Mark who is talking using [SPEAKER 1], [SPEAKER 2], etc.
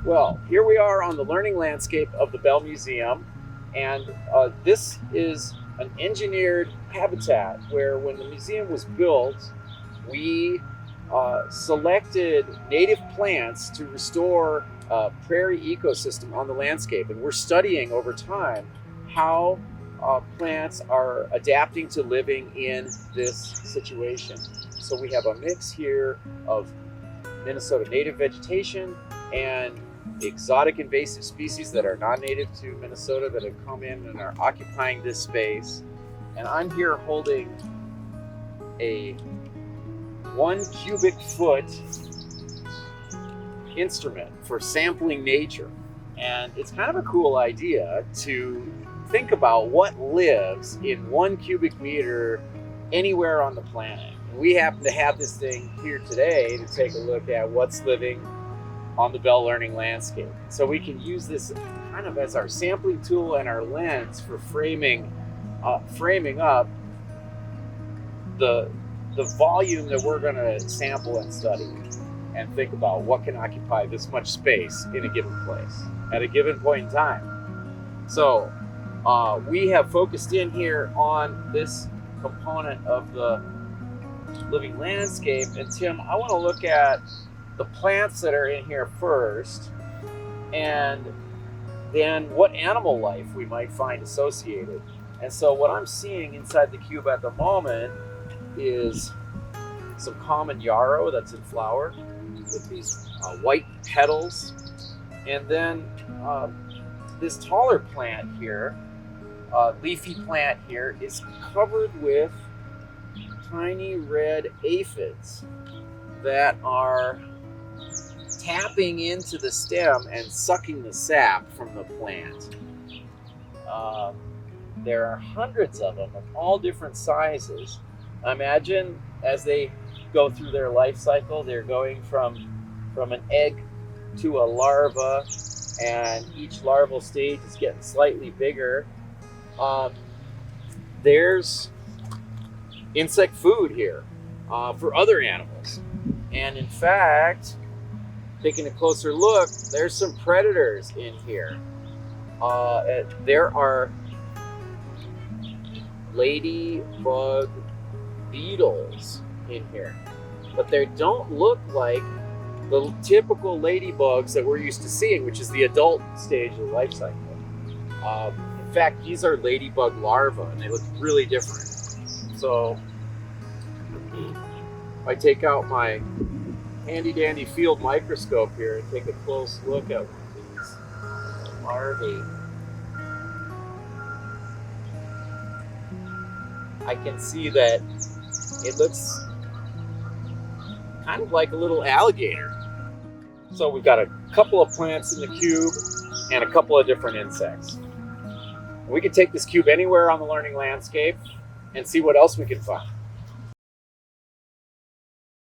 [SPEAKER 1] Well, here we are on the learning landscape of the Bell Museum, and this is an engineered habitat where, when the museum was built, we selected native plants to restore a prairie ecosystem on the landscape. And we're studying over time how plants are adapting to living in this situation. So we have a mix here of Minnesota native vegetation and exotic invasive species that are not native to Minnesota that have come in and are occupying this space. And I'm here holding a 1 cubic foot instrument for sampling nature. And it's kind of a cool idea to think about what lives in 1 cubic meter anywhere on the planet. And we happen to have this thing here today to take a look at what's living on the Bell Learning landscape. So we can use this kind of as our sampling tool and our lens for framing up the volume that we're going to sample and study, and think about what can occupy this much space in a given place at a given point in time. So we have focused in here on this component of the living landscape. And Tim, I want to look at the plants that are in here first, and then what animal life we might find associated. And so what I'm seeing inside the cube at the moment is some common yarrow that's in flower with these white petals. And then this taller plant here, leafy plant here, is covered with tiny red aphids that are tapping into the stem and sucking the sap from the plant. There are hundreds of them of all different sizes. Imagine as they go through their life cycle, they're going from an egg to a larva, and each larval stage is getting slightly bigger. There's insect food here for other animals. And in fact, taking a closer look, there's some predators in here. There are ladybug beetles in here, but they don't look like the typical ladybugs that we're used to seeing, which is the adult stage of the life cycle. In fact, these are ladybug larvae, and they look really different. So if I take out my handy dandy field microscope here and take a close look at one of these larvae, I can see that it looks kind of like a little alligator. So we've got a couple of plants in the cube and a couple of different insects. We can take this cube anywhere on the learning landscape and see what else we can find.